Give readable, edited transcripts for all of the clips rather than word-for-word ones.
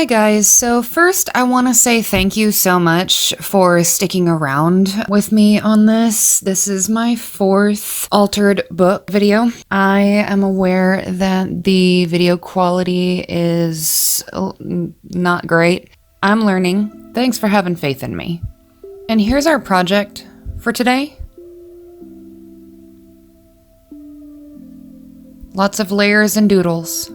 Hi guys, so first I want to say thank you so much for sticking around with me on this. This is my 4th altered book video. I am aware that the video quality is not great. I'm learning. Thanks for having faith in me. And here's our project for today. Lots of layers and doodles.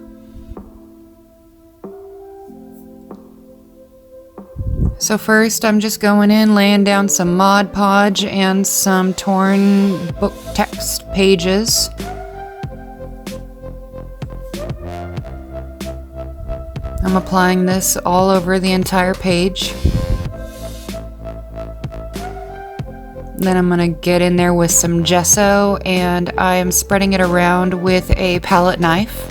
So first, I'm just going in, laying down some Mod Podge and some torn book text pages. I'm applying this all over the entire page. Then I'm gonna get in there with some gesso, and I am spreading it around with a palette knife.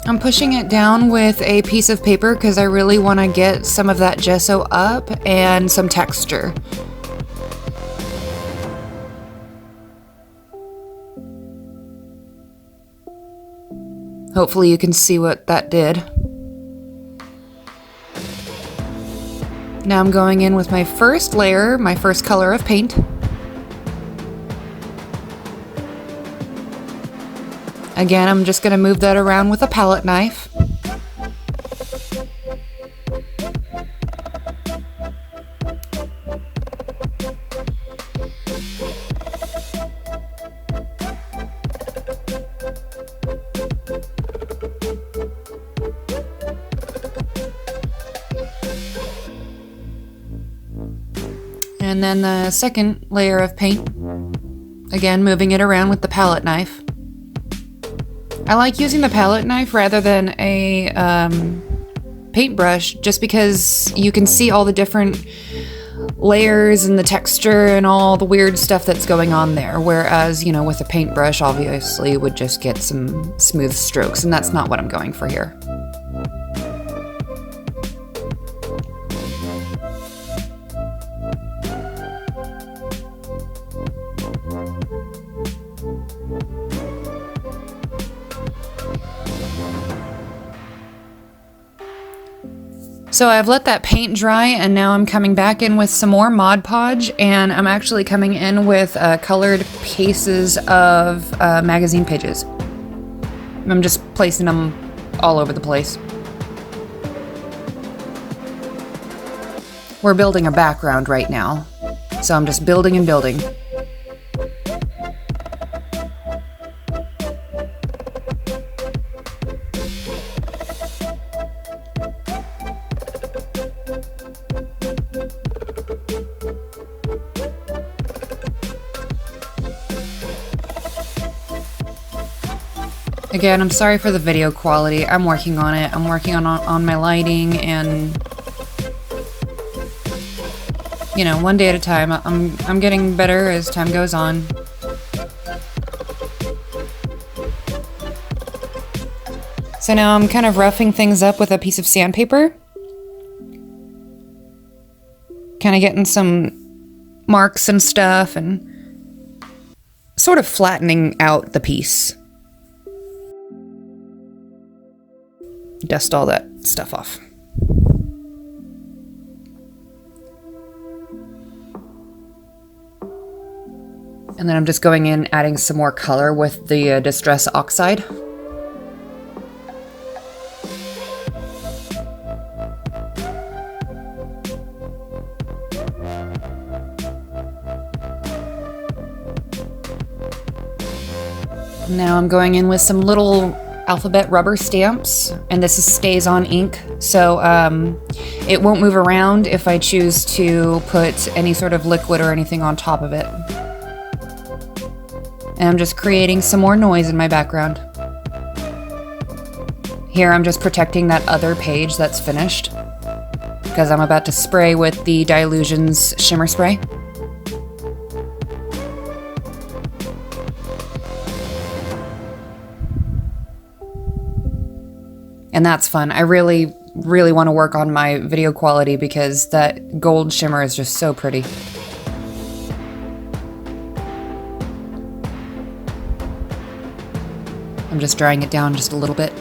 I'm pushing it down with a piece of paper because I really want to get some of that gesso up and some texture. Hopefully you can see what that did. Now I'm going in with my first layer, my first color of paint. Again, I'm just going to move that around with a palette knife. And then the second layer of paint, again moving it around with the palette knife. I like using the palette knife rather than a paintbrush just because you can see all the different layers and the texture and all the weird stuff that's going on there. Whereas, you know, with a paintbrush, obviously you would just get some smooth strokes, and that's not what I'm going for here. So I've let that paint dry, and now I'm coming back in with some more Mod Podge, and I'm actually coming in with colored pieces of magazine pages. I'm just placing them all over the place. We're building a background right now, so I'm just building and building. Again, I'm sorry for the video quality. I'm working on it. I'm working on my lighting, and you know, one day at a time. I'm getting better as time goes on. So now I'm kind of roughing things up with a piece of sandpaper. Kind of getting some marks and stuff and sort of flattening out the piece. Dust all that stuff off. And then I'm just going in, adding some more color with the Distress Oxide. Now I'm going in with some little alphabet rubber stamps, and this stays on ink, so it won't move around if I choose to put any sort of liquid or anything on top of it. And I'm just creating some more noise in my background. Here I'm just protecting that other page that's finished, because I'm about to spray with the Dylusions shimmer spray. And that's fun. I really really want to work on my video quality because that gold shimmer is just so pretty. I'm just drying it down just a little bit.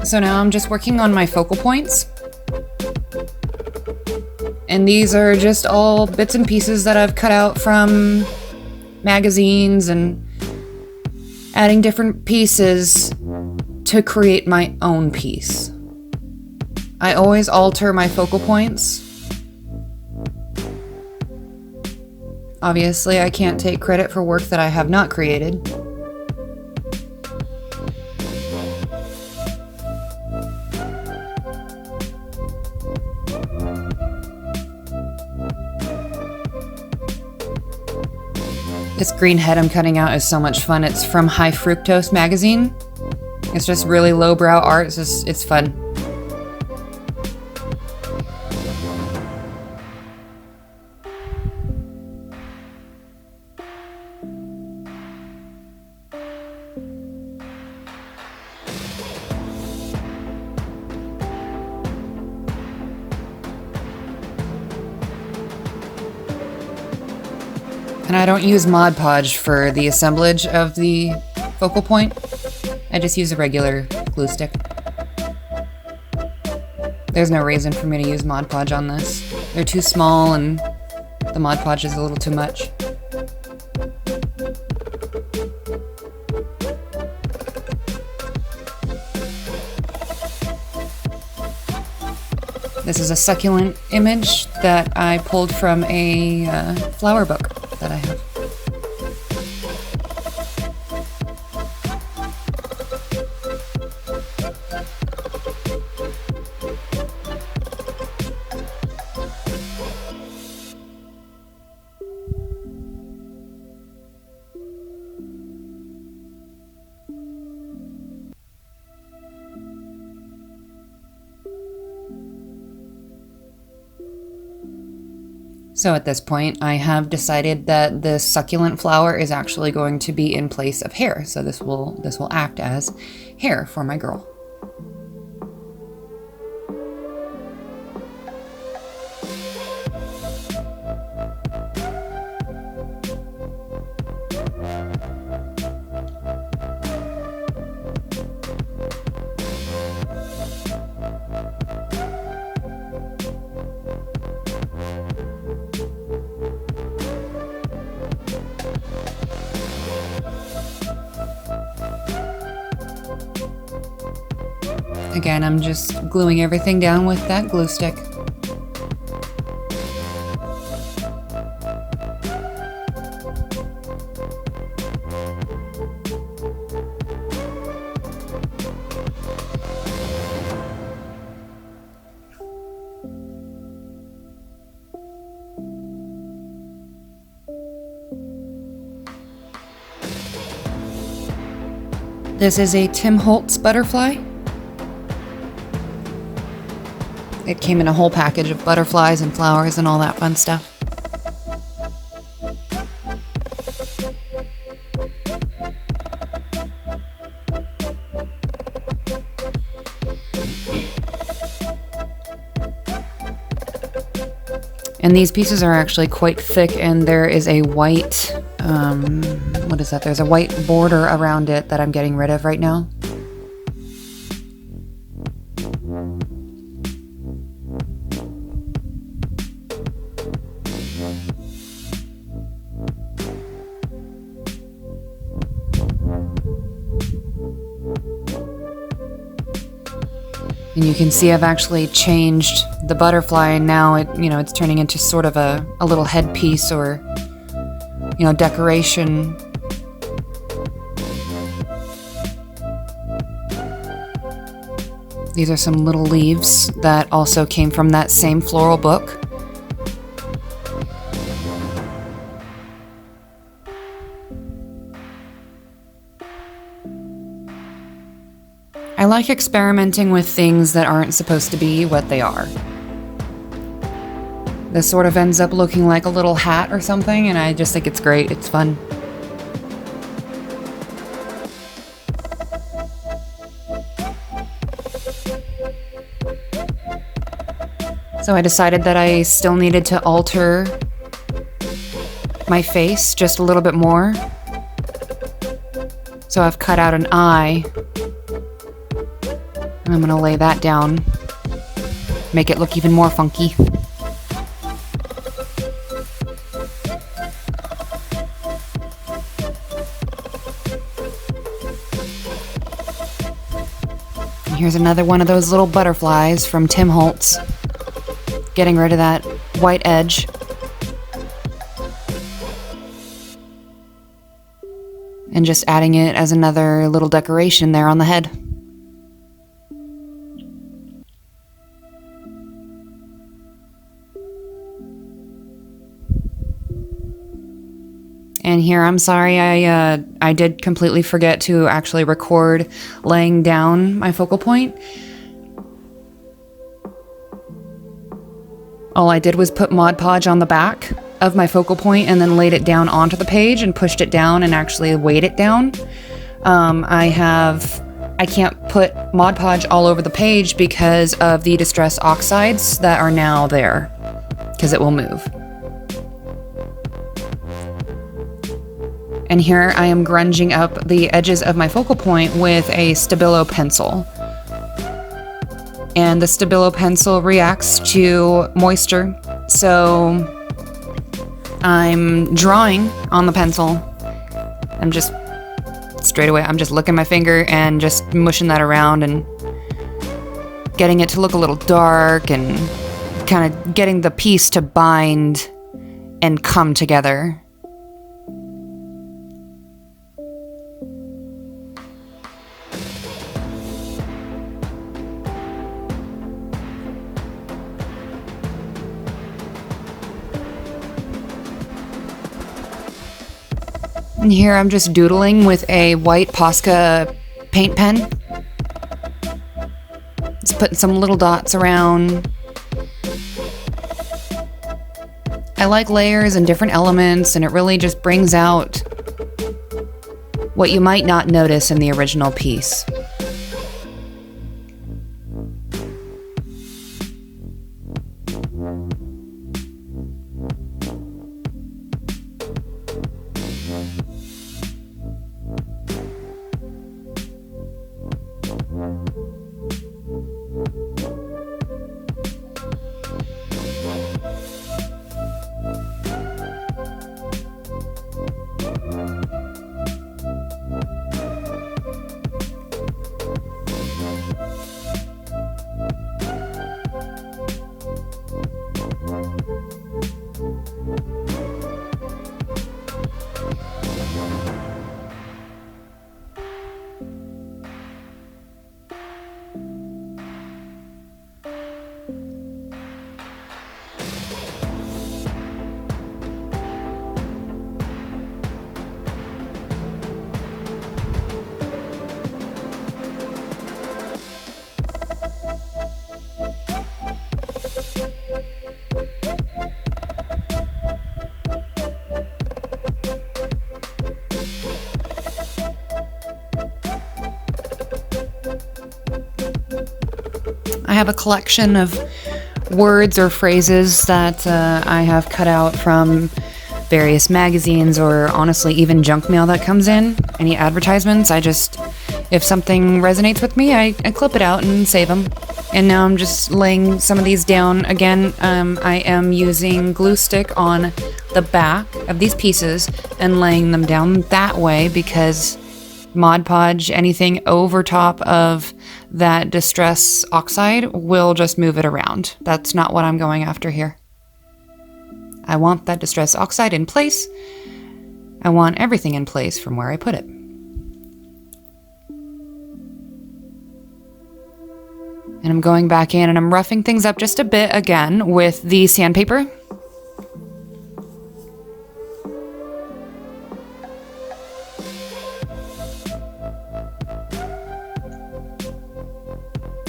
So now I'm just working on my focal points. And these are just all bits and pieces that I've cut out from magazines and adding different pieces to create my own piece. I always alter my focal points. Obviously, I can't take credit for work that I have not created. This green head I'm cutting out is so much fun. It's from High Fructose magazine. It's just really lowbrow art. It's fun. And I don't use Mod Podge for the assemblage of the focal point. I just use a regular glue stick. There's no reason for me to use Mod Podge on this. They're too small and the Mod Podge is a little too much. This is a succulent image that I pulled from a flower book that I have. So at this point, I have decided that the succulent flower is actually going to be in place of hair. So this will act as hair for my girl. Again, I'm just gluing everything down with that glue stick. This is a Tim Holtz butterfly. It came in a whole package of butterflies and flowers and all that fun stuff. And these pieces are actually quite thick, and there is a white, what is that? There's a white border around it that I'm getting rid of right now. And you can see I've actually changed the butterfly, and now it's turning into sort of a little headpiece or, decoration. These are some little leaves that also came from that same floral book. I like experimenting with things that aren't supposed to be what they are. This sort of ends up looking like a little hat or something, and I just think it's great. It's fun. So I decided that I still needed to alter my face just a little bit more. So I've cut out an eye, and I'm gonna lay that down, make it look even more funky. And here's another one of those little butterflies from Tim Holtz, getting rid of that white edge. And just adding it as another little decoration there on the head. And here, I'm sorry, I did completely forget to actually record laying down my focal point. All I did was put Mod Podge on the back of my focal point and then laid it down onto the page and pushed it down and actually weighed it down. I can't put Mod Podge all over the page because of the distress oxides that are now there, because it will move. And here I am grunging up the edges of my focal point with a Stabilo pencil. And the Stabilo pencil reacts to moisture, so I'm drawing on the pencil. I'm just licking my finger and just mushing that around and getting it to look a little dark and kind of getting the piece to bind and come together. And here I'm just doodling with a white Posca paint pen. Just putting some little dots around. I like layers and different elements, and it really just brings out what you might not notice in the original piece. I have a collection of words or phrases that I have cut out from various magazines or honestly even junk mail that comes in. Any advertisements, if something resonates with me, I clip it out and save them. And now I'm just laying some of these down. Again, I am using glue stick on the back of these pieces and laying them down that way because Mod Podge, anything over top of that distress oxide will just move it around. That's not what I'm going after here. I want that distress oxide in place. I want everything in place from where I put it. And I'm going back in and I'm roughing things up just a bit again with the sandpaper.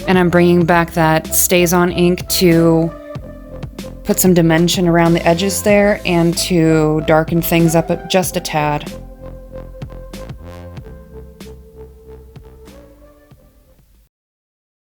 And I'm bringing back that Stays On ink to put some dimension around the edges there and to darken things up just a tad.